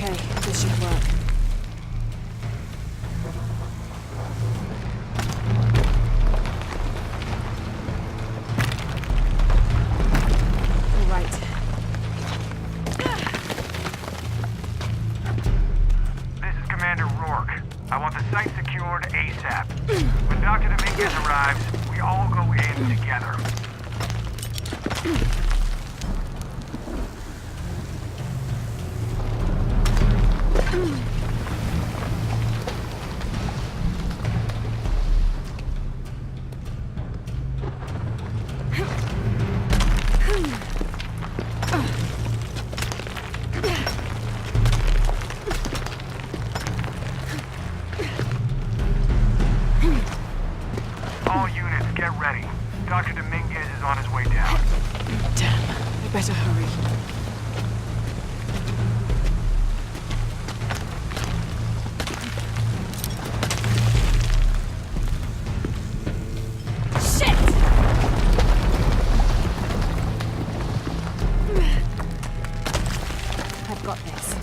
Okay, this should work. All right. This is Commander Rourke. I want the site secured ASAP. When Dr. Dominguez arrives, we all go in together. All units, get ready. Dr. Dominguez is on his way down. Damn, I better hurry. Shit! I've got this.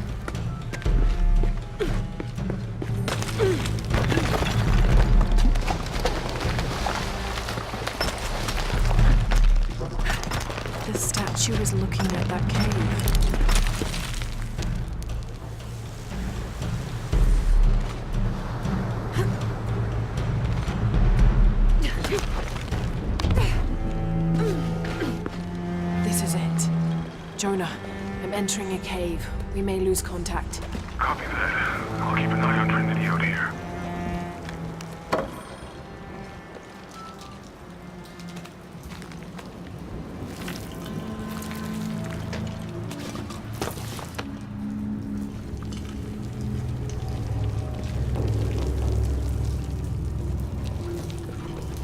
The statue is looking at that cave. This is it. Jonah, I'm entering a cave. We may lose contact. Copy that. I'll keep an eye on Trinity out here.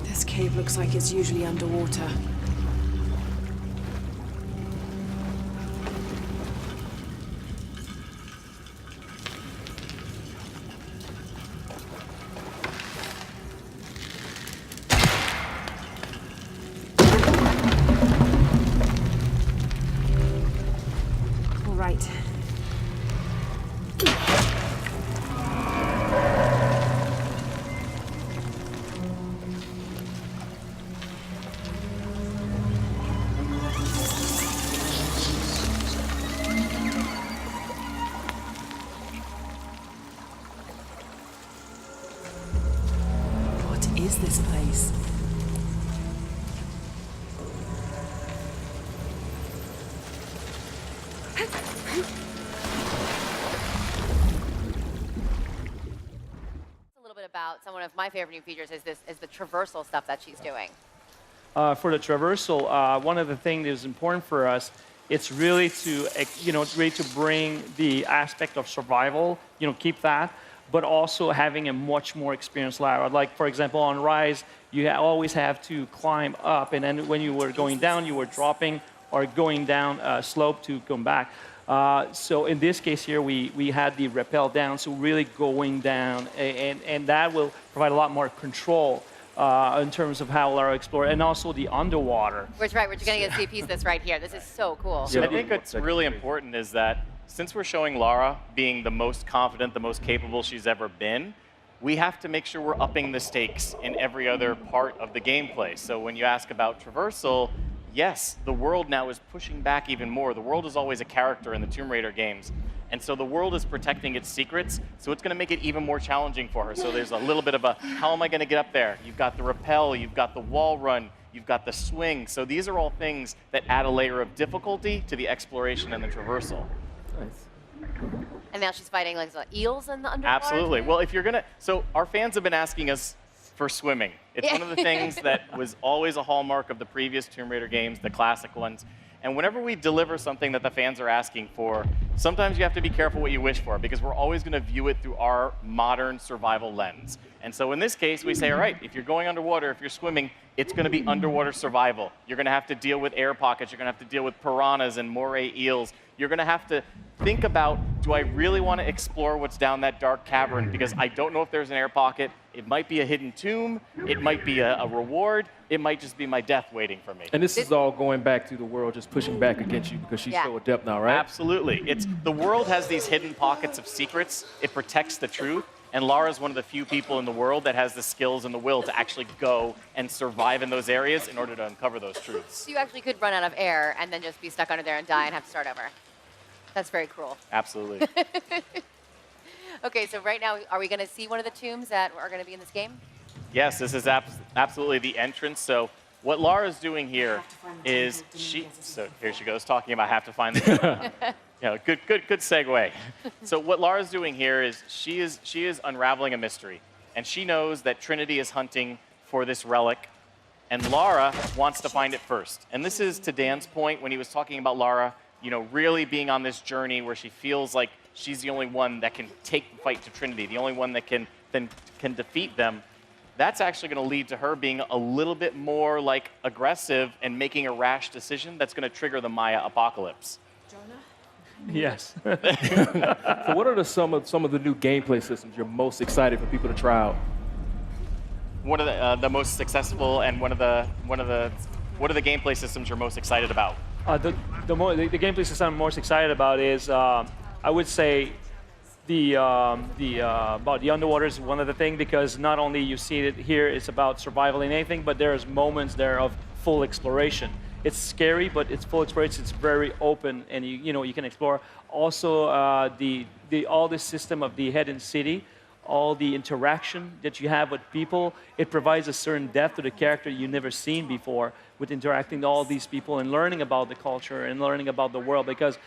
This cave looks like it's usually underwater. All right. What is this place? A little bit about some of my favorite new features is the traversal stuff that she's doing. For the traversal, one of the things that is important for us, it's really to, really to bring the aspect of survival, keep that, but also having a much more experienced ladder. Like, for example, on Rise, you always have to climb up, and then when you were going down, you were dropping or going down a slope to come back. So in this case here, we had the rappel down, so really going down, and that will provide a lot more control in terms of how Lara explored, and also the underwater. Which, right, we're going to get to see a piece of this right here. This is so cool. I think what's really important is that since we're showing Lara being the most confident, the most capable she's ever been, we have to make sure we're upping the stakes in every other part of the gameplay. So when you ask about traversal, yes, the world now is pushing back even more. The world is always a character in the Tomb Raider games. And so the world is protecting its secrets, so it's going to make it even more challenging for her. So there's a little bit of a, how am I going to get up there? You've got the rappel, you've got the wall run, you've got the swing. So these are all things that add a layer of difficulty to the exploration and the traversal. Nice. And now she's fighting like eels in the underwater. Absolutely. Well, if you're going to, so our fans have been asking us for swimming. It's one of the things that was always a hallmark of the previous Tomb Raider games, the classic ones. And whenever we deliver something that the fans are asking for, sometimes you have to be careful what you wish for, because we're always going to view it through our modern survival lens. And so in this case, we say, all right, if you're going underwater, if you're swimming, it's going to be underwater survival. You're going to have to deal with air pockets. You're going to have to deal with piranhas and moray eels. You're going to have to think about, do I really want to explore what's down that dark cavern? Because I don't know if there's an air pocket. It might be a hidden tomb. It might be a reward. It might just be my death waiting for me. And this is all going back to the world just pushing back against you because she's so adept now, right? Absolutely. the world has these hidden pockets of secrets. It protects the truth. And Lara is one of the few people in the world that has the skills and the will to actually go and survive in those areas in order to uncover those truths. So you actually could run out of air and then just be stuck under there and die and have to start over. That's very cruel. Absolutely. Okay, so right now, are we going to see one of the tombs that are going to be in this game? Yes, this is absolutely the entrance. So what Lara's doing here is so here she goes talking about have to find the good segue. So what Lara's doing here is she is unraveling a mystery, and she knows that Trinity is hunting for this relic, and Lara wants to find it first. And this is to Dan's point when he was talking about Lara, really being on this journey where she feels like she's the only one that can take the fight to Trinity, the only one that can defeat them. That's actually going to lead to her being a little bit more like aggressive and making a rash decision that's going to trigger the Maya apocalypse. Yes. So what are some of the new gameplay systems you're most excited for people to try out? What are the most successful, and what are the gameplay systems you're most excited about? The gameplay system I'm most excited about is, I would say, about the underwater is one of the things, because not only you see it here, it's about survival in anything, but there's moments there of full exploration. It's scary, but it's full exploration. It's very open, and you can explore. Also, all the system of the hidden city, all the interaction that you have with people, it provides a certain depth to the character you've never seen before with interacting with all these people and learning about the culture and learning about the world, because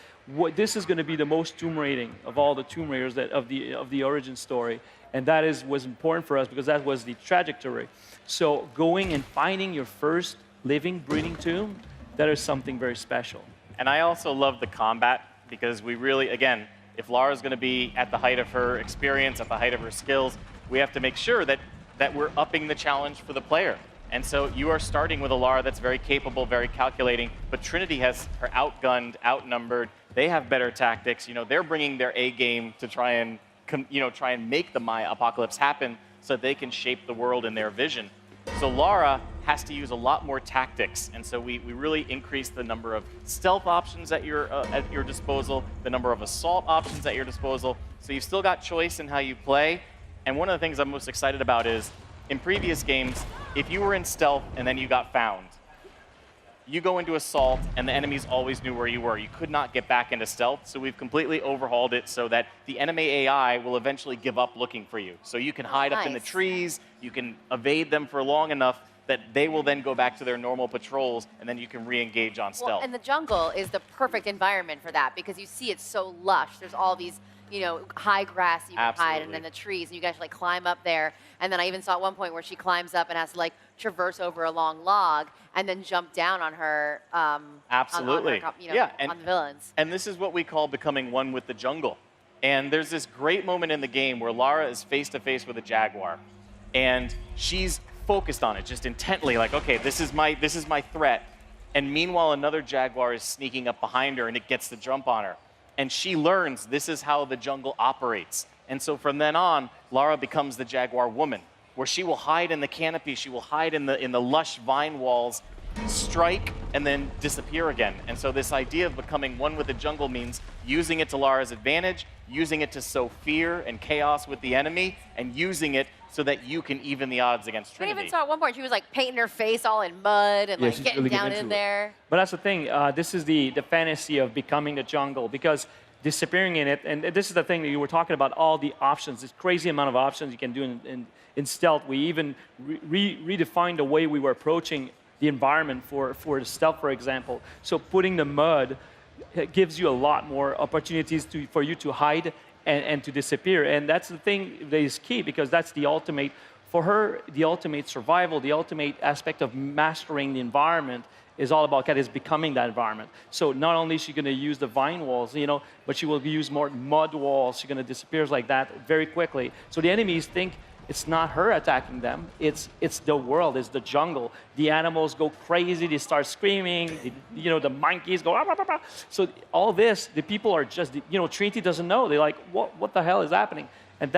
this is going to be the most Tomb Raiding of all the Tomb Raiders of the origin story, and that was important for us because that was the trajectory. So going and finding your first living, breathing tomb, that is something very special. And I also love the combat, because we really, again, if Lara's going to be at the height of her experience, at the height of her skills, we have to make sure that we're upping the challenge for the player. And so you are starting with a Lara that's very capable, very calculating, but Trinity has her outgunned, outnumbered. They have better tactics. They're bringing their A game to try and make the Maya apocalypse happen so they can shape the world in their vision. So Lara has to use a lot more tactics, and so we really increase the number of stealth options at your disposal, the number of assault options at your disposal. So you've still got choice in how you play. And one of the things I'm most excited about is, in previous games, if you were in stealth and then you got found, you go into assault and the enemies always knew where you were. You could not get back into stealth, so we've completely overhauled it so that the enemy AI will eventually give up looking for you. So you can hide up in the trees, you can evade them for long enough that they will then go back to their normal patrols, and then you can re-engage on stealth. Well, and the jungle is the perfect environment for that, because you see it's so lush. There's all these, high grass you can hide, and then the trees, and you guys climb up there. And then I even saw at one point where she climbs up and has to traverse over a long log and then jump down on her. Absolutely. On the villains. And this is what we call becoming one with the jungle. And there's this great moment in the game where Lara is face to face with a jaguar, and she's focused on it just intently, okay, this is my threat. And meanwhile, another jaguar is sneaking up behind her, and it gets the jump on her. And she learns this is how the jungle operates. And so from then on, Lara becomes the jaguar woman, where she will hide in the canopy, she will hide in the lush vine walls, strike, and then disappear again. And so this idea of becoming one with the jungle means using it to Lara's advantage, using it to sow fear and chaos with the enemy, and using it so that you can even the odds against Trinity. We even saw at one point she was painting her face all in mud and getting really down in there. But that's the thing. This is the fantasy of becoming the jungle, because disappearing in it, and this is the thing that you were talking about, all the options, this crazy amount of options you can do in stealth. We even redefined the way we were approaching the environment for stealth, for example. So putting the mud gives you a lot more opportunities for you to hide and to disappear. And that's the thing that is key, because that's the ultimate, for her, the ultimate survival, the ultimate aspect of mastering the environment is all about is becoming that environment. So not only is she going to use the vine walls, but she will use more mud walls. She's going to disappear like that very quickly. So the enemies think it's not her attacking them. It's the world. It's the jungle. The animals go crazy. They start screaming. The monkeys go. Ah, ah, ah, ah. So all this, the people are just. Trinity doesn't know. They're like, what the hell is happening? And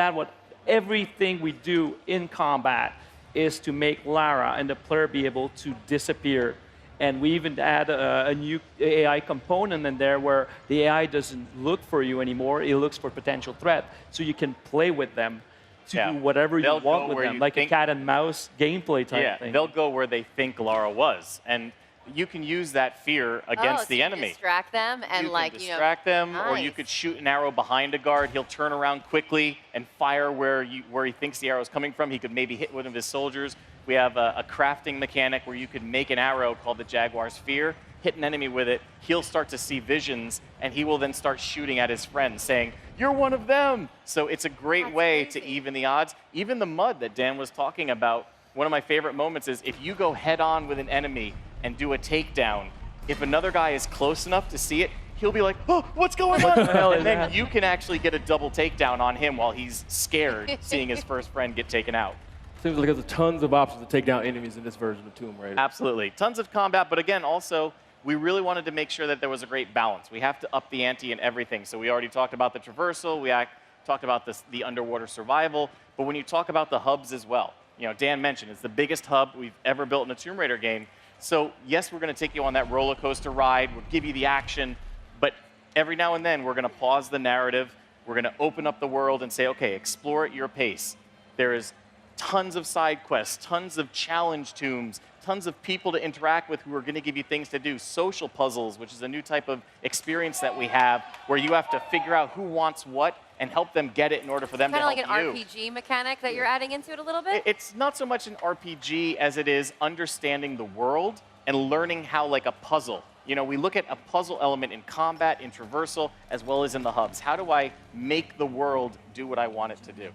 everything we do in combat is to make Lara and the player be able to disappear And we even add a new AI component in there where the AI doesn't look for you anymore, it looks for potential threat. So you can play with them to do whatever They'll you want go with where them, you like a think- cat and mouse gameplay type thing. They'll go where they think Lara was. And you can use that fear against so the you enemy. distract them and You like can distract them, or you nice. could shoot an arrow behind a guard. He'll turn around quickly and fire where he thinks the arrow is coming from. He could maybe hit one of his soldiers. We have a crafting mechanic where you could make an arrow called the Jaguar Sphere, hit an enemy with it. He'll start to see visions, and he will then start shooting at his friends, saying, "You're one of them." So it's a great That's way crazy. to even the odds. Even the mud that Dan was talking about. One of my favorite moments is if you go head on with an enemy and do a takedown, if another guy is close enough to see it, he'll be like, "Oh, what's going on?" hell is And then that? you can actually get a double takedown on him while he's scared, seeing his first friend get taken out. Seems like there's tons of options to take down enemies in this version of Tomb Raider. Absolutely. Tons of combat, but again, also, we really wanted to make sure that there was a great balance. We have to up the ante in everything. So we already talked about the traversal, talked about the underwater survival, but when you talk about the hubs as well, you know, Dan mentioned it's the biggest hub we've ever built in a Tomb Raider game. So yes, we're going to take you on that roller coaster ride, we'll give you the action, but every now and then we're going to pause the narrative, we're going to open up the world and say, okay, explore at your pace. There is tons of side quests, tons of challenge tombs, tons of people to interact with who are going to give you things to do, social puzzles, which is a new type of experience that we have where you have to figure out who wants what and help them get it in order for them to Kind of help like you. an RPG mechanic that you're adding into it a little bit. It's not so much an RPG as it is understanding the world and learning how, like a puzzle. You know, we look at a puzzle element in combat, in traversal, as well as in the hubs. How do I make the world do what I want it to do?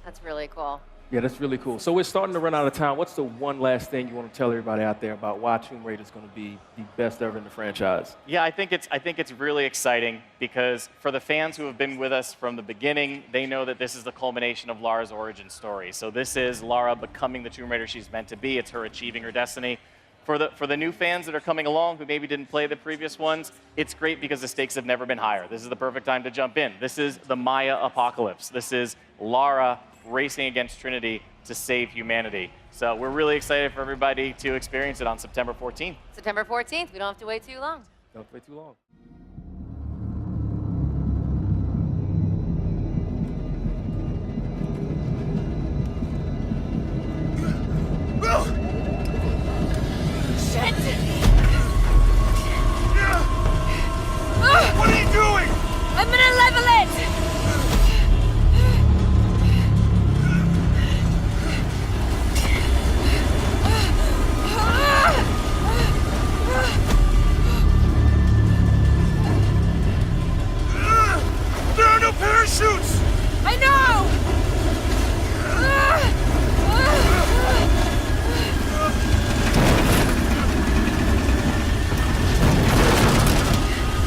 That's really cool. Yeah, that's really cool. So we're starting to run out of time. What's the one last thing you want to tell everybody out there about why Tomb Raider is going to be the best ever in the franchise? Yeah, I think it's really exciting because for the fans who have been with us from the beginning, they know that this is the culmination of Lara's origin story. So this is Lara becoming the Tomb Raider she's meant to be. It's her achieving her destiny. For the new fans that are coming along who maybe didn't play the previous ones, it's great because the stakes have never been higher. This is the perfect time to jump in. This is the Maya apocalypse. This is Lara racing against Trinity to save humanity. So we're really excited for everybody to experience it on September 14th. September 14th. We don't have to wait too long. Don't wait too long. What are you doing? I'm gonna level it! There are no parachutes! I know!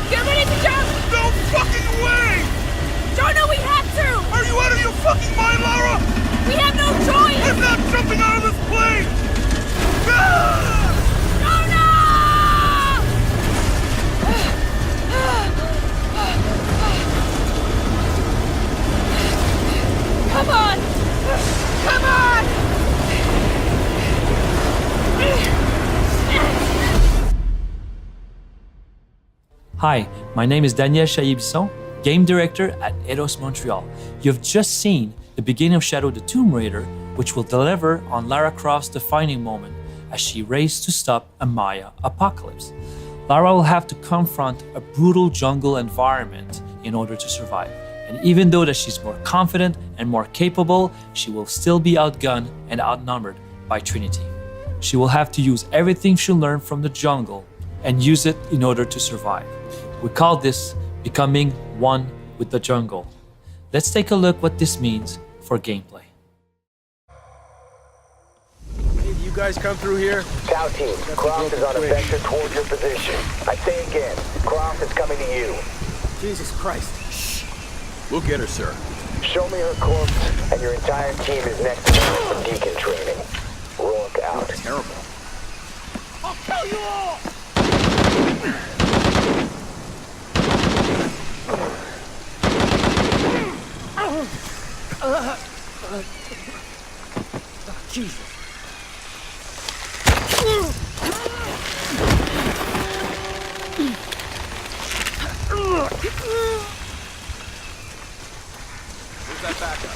Get ready to jump! No fucking way! Jonah, we have to! Are you out of your fucking mind, Lara? We have no choice! I'm not jumping out of this plane! Ah! Come on! Come on! Hi, my name is Daniel Chailly-Bisson, Game Director at Eidos Montreal. You've just seen the beginning of Shadow the Tomb Raider, which will deliver on Lara Croft's defining moment as she races to stop a Maya apocalypse. Lara will have to confront a brutal jungle environment in order to survive. And even though that she's more confident and more capable, she will still be outgunned and outnumbered by Trinity. She will have to use everything she learned from the jungle and use it in order to survive. We call this becoming one with the jungle. Let's take a look what this means for gameplay. Did you guys come through here? Tau team, Croft is on a vector towards your position. I say again, Croft is coming to you. Jesus Christ. Shh. We'll get her, sir. Show me her corpse, and your entire team is next to her for deacon training. Rourke out. Terrible. I'll kill you all! Jesus. Where's that backup?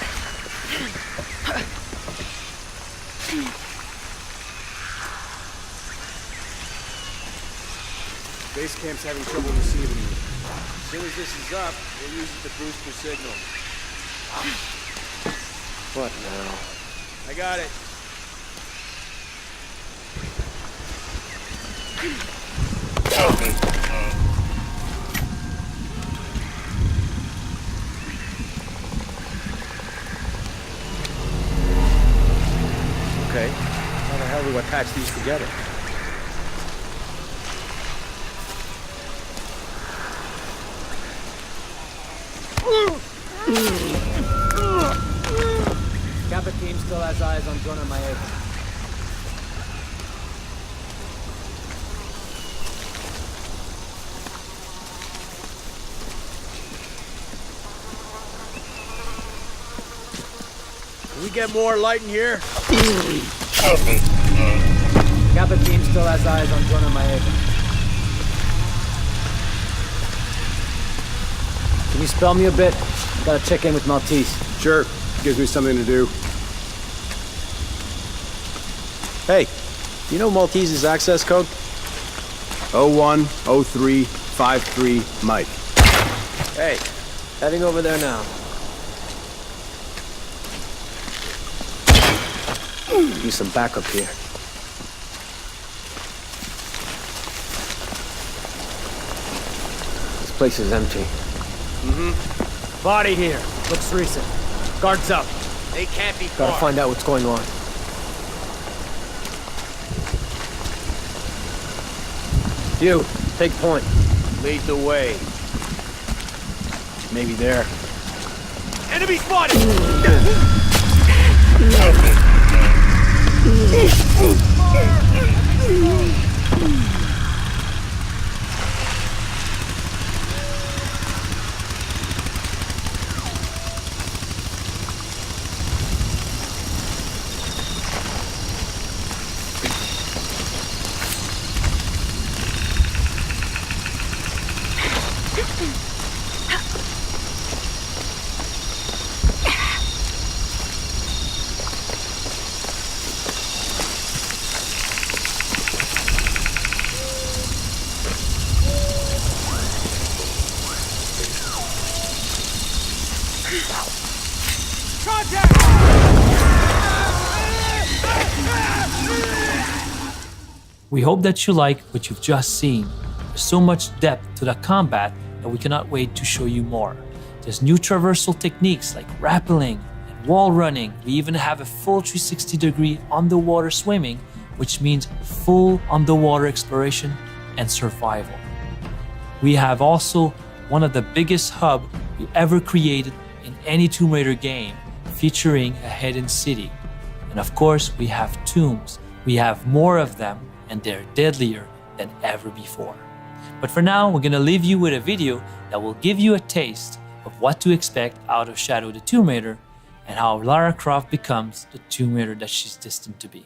Base camp's having trouble receiving you. As soon as this is up, we'll use it to boost your signal. What now? I got it. Okay. How the hell do I patch these together? Kappa team still has eyes on Jonah Maeva. Can we get more light in here? Kappa team still has eyes on Jonah Maeva. Can you spell me a bit? Gotta check in with Maltese. Sure. Gives me something to do. Hey, do you know Maltese's access code? 010353 Mike. Hey, heading over there now. Need some backup here. This place is empty. Body here. Looks recent. Guards up. They can't be Gotta find out what's going on. You, take point. Lead the way. Maybe there. Enemy spotted! We hope that you like what you've just seen. There's so much depth to the combat that we cannot wait to show you more. There's new traversal techniques like rappelling and wall running. We even have a full 360-degree underwater swimming, which means full underwater exploration and survival. We have also one of the biggest hubs we ever created in any Tomb Raider game, featuring a hidden city. And of course, we have tombs. We have more of them, and they're deadlier than ever before. But for now, we're gonna leave you with a video that will give you a taste of what to expect out of Shadow the Tomb Raider and how Lara Croft becomes the Tomb Raider that she's destined to be.